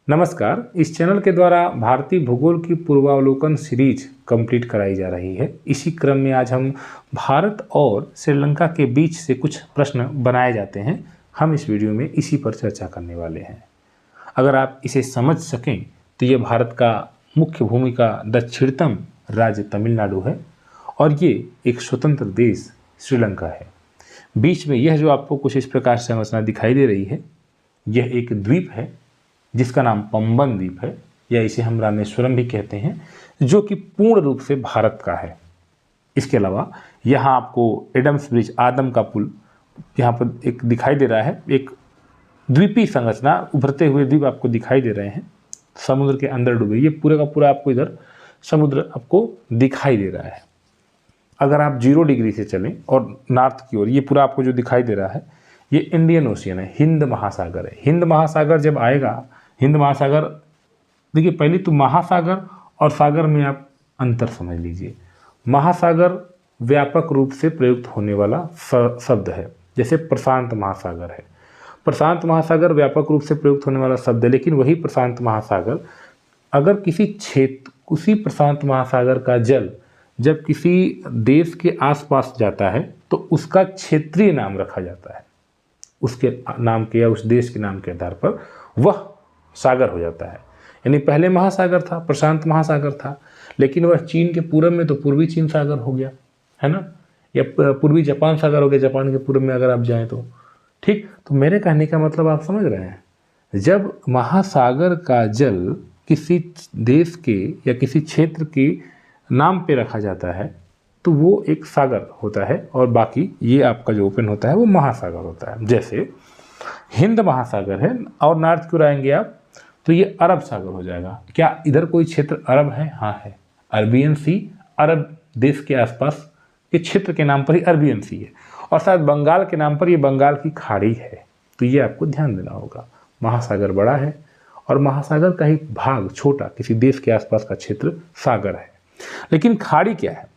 नमस्कार। इस चैनल के द्वारा भारतीय भूगोल की पूर्वावलोकन सीरीज कंप्लीट कराई जा रही है। इसी क्रम में आज हम भारत और श्रीलंका के बीच से कुछ प्रश्न बनाए जाते हैं। हम इस वीडियो में इसी पर चर्चा करने वाले हैं। अगर आप इसे समझ सकें तो ये भारत का मुख्य भूमि का दक्षिणतम राज्य तमिलनाडु है और ये एक स्वतंत्र देश श्रीलंका है। बीच में यह जो आपको कुछ इस प्रकार से संरचना दिखाई दे रही है, यह एक द्वीप है जिसका नाम पंबन द्वीप है, या इसे हम रामेश्वरम भी कहते हैं, जो कि पूर्ण रूप से भारत का है। इसके अलावा यहाँ आपको एडम्स ब्रिज, आदम का पुल यहाँ पर एक दिखाई दे रहा है। एक द्वीपीय संरचना, उभरते हुए द्वीप आपको दिखाई दे रहे हैं, समुद्र के अंदर डूबे। ये पूरे का पूरा आपको इधर समुद्र आपको दिखाई दे रहा है। अगर आप 0 डिग्री से चलें और नॉर्थ की ओर, ये पूरा आपको जो दिखाई दे रहा है ये इंडियन ओशियन है, हिंद महासागर है। हिंद महासागर जब आएगा, हिंद महासागर, देखिए पहले तो महासागर और सागर में आप अंतर समझ लीजिए। महासागर व्यापक रूप से प्रयुक्त होने वाला शब्द है, जैसे प्रशांत महासागर है। प्रशांत महासागर व्यापक रूप से प्रयुक्त होने वाला शब्द है, लेकिन वही प्रशांत महासागर अगर किसी क्षेत्र, उसी प्रशांत महासागर का जल जब किसी देश के आसपास जाता है तो उसका क्षेत्रीय नाम रखा जाता है। उसके नाम के या उस देश के नाम के आधार पर वह सागर हो जाता है। यानी पहले महासागर था, प्रशांत महासागर था, लेकिन वह चीन के पूर्व में तो पूर्वी चीन सागर हो गया, है ना, या पूर्वी जापान सागर हो गया, जापान के पूर्व में अगर आप जाएं तो। ठीक, तो मेरे कहने का मतलब आप समझ रहे हैं, जब महासागर का जल किसी देश के या किसी क्षेत्र के नाम पे रखा जाता है तो वो एक सागर होता है, और बाकी ये आपका जो ओपन होता है वो महासागर होता है। जैसे हिंद महासागर है, और नॉर्थ की ओर आएंगे आप तो ये अरब सागर हो जाएगा। क्या इधर कोई क्षेत्र अरब है? हाँ है, अरबियन सी, अरब देश के आसपास के क्षेत्र के नाम पर ही अरबियन सी है, और शायद बंगाल के नाम पर ये बंगाल की खाड़ी है। तो ये आपको ध्यान देना होगा, महासागर बड़ा है और महासागर का ही भाग छोटा, किसी देश के आसपास का क्षेत्र सागर है। लेकिन खाड़ी क्या है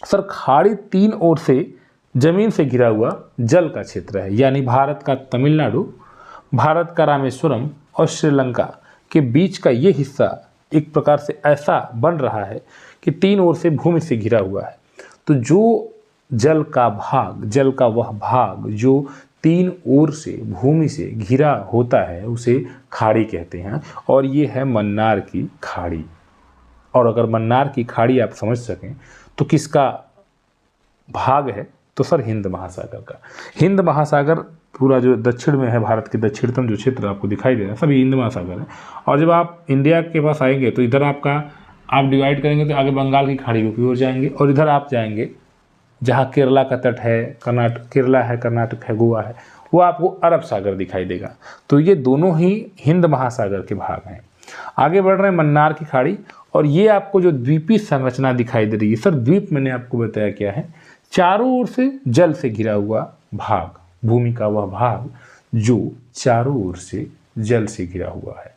सर? खाड़ी 3 ओर से जमीन से घिरा हुआ जल का क्षेत्र है। यानी भारत का तमिलनाडु, भारत का रामेश्वरम और श्रीलंका के बीच का ये हिस्सा एक प्रकार से ऐसा बन रहा है कि 3 ओर से भूमि से घिरा हुआ है। तो जो जल का भाग, जल का वह भाग जो 3 ओर से भूमि से घिरा होता है उसे खाड़ी कहते हैं, और ये है मन्नार की खाड़ी। और अगर मन्नार की खाड़ी आप समझ सकें तो किसका भाग है? तो सर हिंद महासागर का। हिंद महासागर पूरा जो दक्षिण में है, भारत के दक्षिणतम जो क्षेत्र आपको दिखाई दे रहा है सभी हिंद महासागर है। और जब आप इंडिया के पास आएंगे तो इधर आपका आप डिवाइड करेंगे तो आगे बंगाल की खाड़ी की ओर जाएंगे, और इधर आप जाएंगे जहाँ केरला का तट है, केरला है, कर्नाटक है, गोवा है, वो आपको अरब सागर दिखाई देगा। तो ये दोनों ही हिंद महासागर के भाग हैं। आगे बढ़ रहे हैं मन्नार की खाड़ी, और ये आपको जो द्वीपीय संरचना दिखाई दे रही है सर, द्वीप मैंने आपको बताया क्या है, चारों ओर से जल से घिरा हुआ भाग, भूमि का वह भाग जो चारों ओर से जल से घिरा हुआ है,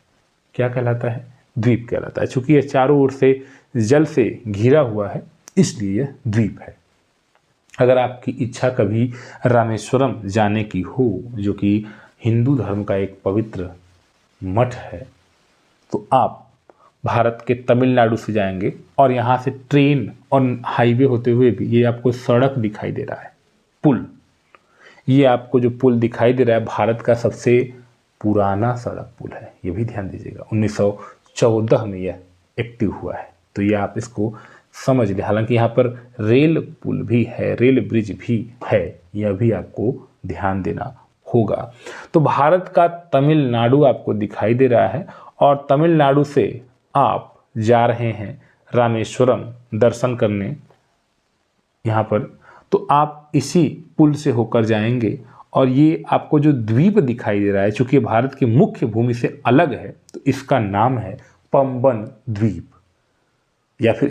क्या कहलाता है? द्वीप कहलाता है। चूंकि यह चारों ओर से जल से घिरा हुआ है इसलिए यह द्वीप है। अगर आपकी इच्छा कभी रामेश्वरम जाने की हो, जो कि हिंदू धर्म का एक पवित्र मठ है, तो आप भारत के तमिलनाडु से जाएंगे और यहाँ से ट्रेन और हाईवे होते हुए भी ये आपको सड़क दिखाई दे रहा है, पुल। ये आपको जो पुल दिखाई दे रहा है भारत का सबसे पुराना सड़क पुल है, ये भी ध्यान दीजिएगा। 1914 में यह एक्टिव हुआ है, तो ये आप इसको समझ लें। हालांकि यहाँ पर रेल पुल भी है, रेल ब्रिज भी है, यह भी आपको ध्यान देना होगा। तो भारत का तमिलनाडु आपको दिखाई दे रहा है, और तमिलनाडु से आप जा रहे हैं रामेश्वरम दर्शन करने यहाँ पर, तो आप इसी पुल से होकर जाएंगे, और ये आपको जो द्वीप दिखाई दे रहा है, चूंकि भारत की मुख्य भूमि से अलग है तो इसका नाम है पंबन द्वीप, या फिर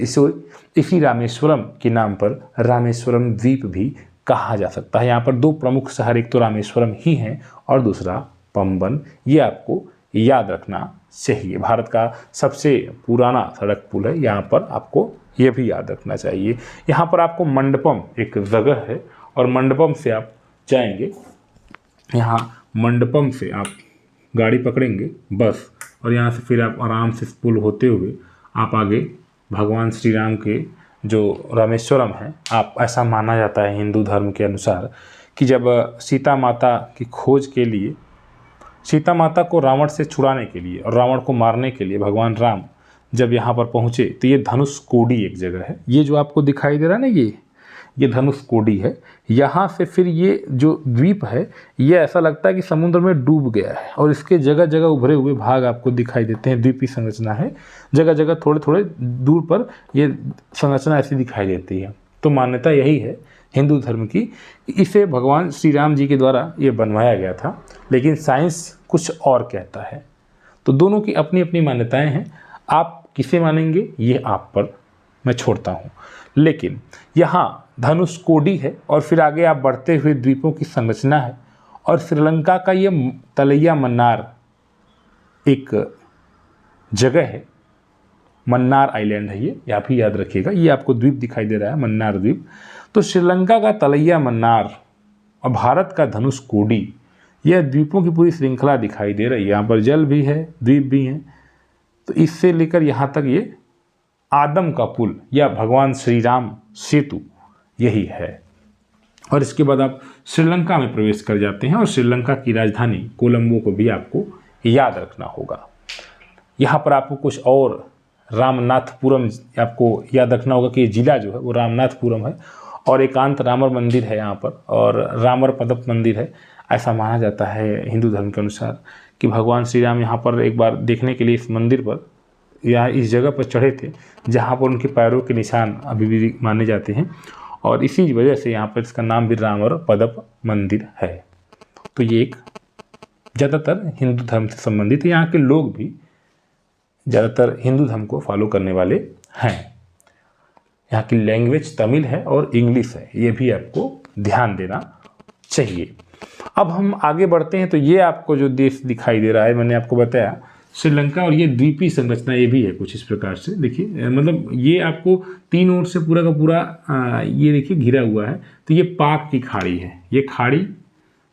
इसी रामेश्वरम के नाम पर रामेश्वरम द्वीप भी कहा जा सकता है। यहाँ पर 2 प्रमुख शहर, एक तो रामेश्वरम ही है और दूसरा पंबन। ये आपको याद रखना चाहिए। भारत का सबसे पुराना सड़क पुल है, यहाँ पर आपको ये भी याद रखना चाहिए। यहाँ पर आपको मंडपम एक जगह है, और मंडपम से आप जाएंगे, यहाँ मंडपम से आप गाड़ी पकड़ेंगे बस, और यहाँ से फिर आप आराम से पुल होते हुए आप आगे भगवान श्री राम के जो रामेश्वरम है, आप ऐसा माना जाता है हिंदू धर्म के अनुसार कि जब सीता माता की खोज के लिए, सीता माता को रावण से छुड़ाने के लिए और रावण को मारने के लिए भगवान राम जब यहाँ पर पहुँचे तो ये धनुष कोडी एक जगह है, ये जो आपको दिखाई दे रहा है ना, ये धनुष कोडी है। यहाँ से फिर ये जो द्वीप है ये ऐसा लगता है कि समुद्र में डूब गया है और इसके जगह जगह उभरे हुए भाग आपको दिखाई देते हैं। द्वीपी संरचना है, जगह जगह थोड़े थोड़े दूर पर ये संरचना ऐसी दिखाई देती है। तो मान्यता यही है हिंदू धर्म की, इसे भगवान श्री राम जी के द्वारा ये बनवाया गया था, लेकिन साइंस कुछ और कहता है। तो दोनों की अपनी अपनी मान्यताएं हैं, आप किसे मानेंगे ये आप पर मैं छोड़ता हूँ। लेकिन यहाँ धनुष कोडी है और फिर आगे आप बढ़ते हुए द्वीपों की संरचना है और श्रीलंका का ये तलैया मन्नार एक जगह है, मन्नार आइलैंड है ये, आप ही याद रखिएगा। ये आपको द्वीप दिखाई दे रहा है, मन्नार द्वीप। तो श्रीलंका का तलैया मन्नार और भारत का धनुष कोडी, यह द्वीपों की पूरी श्रृंखला दिखाई दे रही है। यहाँ पर जल भी है, द्वीप भी हैं। तो इससे लेकर यहाँ तक ये आदम का पुल या भगवान श्री राम सेतु यही है। और इसके बाद आप श्रीलंका में प्रवेश कर जाते हैं और श्रीलंका की राजधानी कोलंबो को भी आपको याद रखना होगा। यहाँ पर आपको कुछ और रामनाथपुरम आपको याद रखना होगा कि जिला जो है वो रामनाथपुरम है और एकांत रामर मंदिर है यहाँ पर, और रामर पदप मंदिर है। ऐसा माना जाता है हिंदू धर्म के अनुसार कि भगवान श्री राम यहाँ पर एक बार देखने के लिए इस मंदिर पर या इस जगह पर चढ़े थे जहाँ पर उनके पैरों के निशान अभी भी माने जाते हैं, और इसी वजह से यहाँ पर इसका नाम भी रामर पदप मंदिर है। तो ये एक ज़्यादातर हिंदू धर्म से संबंधित है। यहाँ के लोग भी ज़्यादातर हिंदू धर्म को फॉलो करने वाले हैं। यहाँ की लैंग्वेज तमिल है और इंग्लिश है, ये भी आपको ध्यान देना चाहिए। अब हम आगे बढ़ते हैं तो ये आपको जो देश दिखाई दे रहा है, मैंने आपको बताया श्रीलंका, और ये द्वीपी संरचना ये भी है कुछ इस प्रकार से। देखिए मतलब ये आपको तीन ओर से पूरा का पूरा ये देखिए घिरा हुआ है। तो ये पाक की खाड़ी है, ये खाड़ी।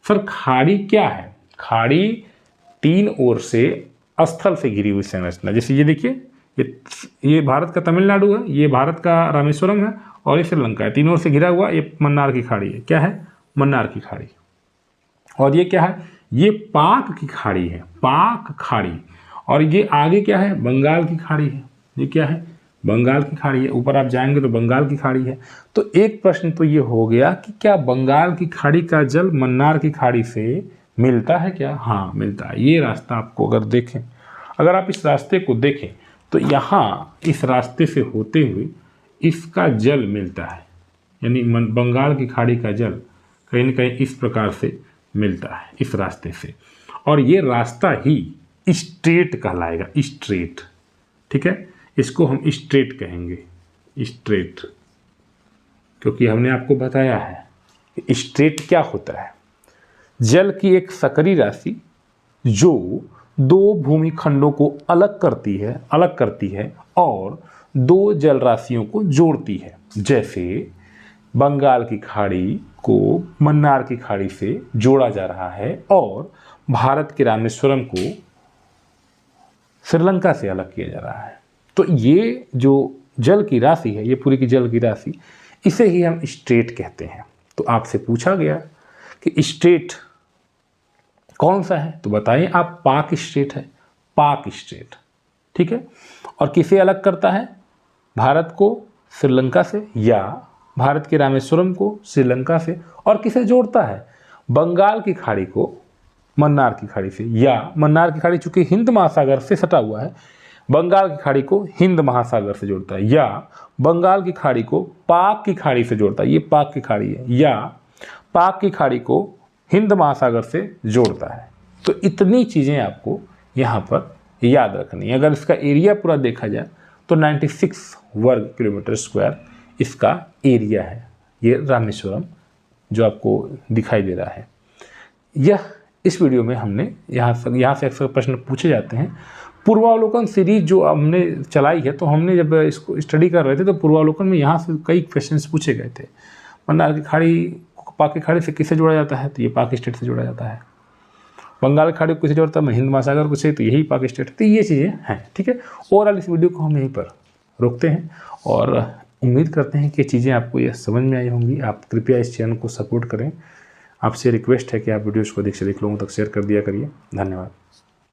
सर खाड़ी क्या है? खाड़ी तीन ओर से स्थल से घिरी हुई संरचना। जैसे ये देखिए, ये भारत का तमिलनाडु है, ये भारत का रामेश्वरम है और ये श्रीलंका है, तीन ओर से घिरा हुआ। ये मन्नार की खाड़ी है। क्या है? मन्नार की खाड़ी। और ये क्या है? ये पाक की खाड़ी है, पाक खाड़ी। और ये आगे क्या है? बंगाल की खाड़ी है। ये क्या है? बंगाल की खाड़ी है। ऊपर आप जाएंगे तो बंगाल की खाड़ी है। तो एक प्रश्न तो ये हो गया कि क्या बंगाल की खाड़ी का जल मन्नार की खाड़ी से मिलता है क्या? हाँ मिलता है। ये रास्ता आपको अगर देखें, अगर आप इस रास्ते को देखें तो यहाँ इस रास्ते से होते हुए इसका जल मिलता है, यानी बंगाल की खाड़ी का जल कहीं न कहीं इस प्रकार से मिलता है इस रास्ते से। और ये रास्ता ही स्ट्रेट कहलाएगा, स्ट्रेट। ठीक है, इसको हम स्ट्रेट कहेंगे, स्ट्रेट, क्योंकि हमने आपको बताया है कि स्ट्रेट क्या होता है। जल की एक सकरी राशि जो दो भूमि खंडों को अलग करती है और दो जल राशियों को जोड़ती है। जैसे बंगाल की खाड़ी को मन्नार की खाड़ी से जोड़ा जा रहा है और भारत के रामेश्वरम को श्रीलंका से अलग किया जा रहा है। तो ये जो जल की राशि है, ये पूरी की जल की राशि, इसे ही हम स्ट्रेट कहते हैं। तो आपसे पूछा गया कि स्ट्रेट कौन सा है, तो बताइए आप। पाक स्ट्रेट है, पाक स्ट्रेट। ठीक है, और किसे अलग करता है? भारत को श्रीलंका से, या भारत के रामेश्वरम को श्रीलंका से। और किसे जोड़ता है? बंगाल की खाड़ी को मन्नार की खाड़ी से, या मन्नार की खाड़ी चूंकि हिंद महासागर से सटा हुआ है, बंगाल की खाड़ी को हिंद महासागर से जोड़ता है, या बंगाल की खाड़ी को पाक की खाड़ी से जोड़ता है, ये पाक की खाड़ी है, या पाक की खाड़ी को हिंद महासागर से जोड़ता है। तो इतनी चीज़ें आपको यहाँ पर याद रखनी है। अगर इसका एरिया पूरा देखा जाए तो 96 वर्ग किलोमीटर स्क्वायर इसका एरिया है, ये रामेश्वरम जो आपको दिखाई दे रहा है। यह इस वीडियो में हमने यहाँ से अक्सर प्रश्न पूछे जाते हैं। पूर्वावलोकन सीरीज जो हमने चलाई है, तो हमने जब इसको स्टडी कर रहे थे तो पूर्वावलोकन में यहाँ से कई क्वेश्चंस पूछे गए थे। मन्नार की खाड़ी पाक की खाड़ी से किससे जोड़ा जाता है? तो ये पाक स्टेट से जोड़ा जाता है। बंगाल खाड़ी को किसी और में हिंद महासागर को चाहिए तो यही पाक स्टेट, तो ये चीज़ें हैं। ठीक है, ओवरऑल इस वीडियो को हम यहीं पर रोकते हैं और उम्मीद करते हैं कि चीज़ें आपको ये समझ में आई होंगी। आप कृपया इस चैनल को सपोर्ट करें। आपसे रिक्वेस्ट है कि आप वीडियोज़ को अधिक से अधिक लोगों तक शेयर कर दिया करिए। धन्यवाद।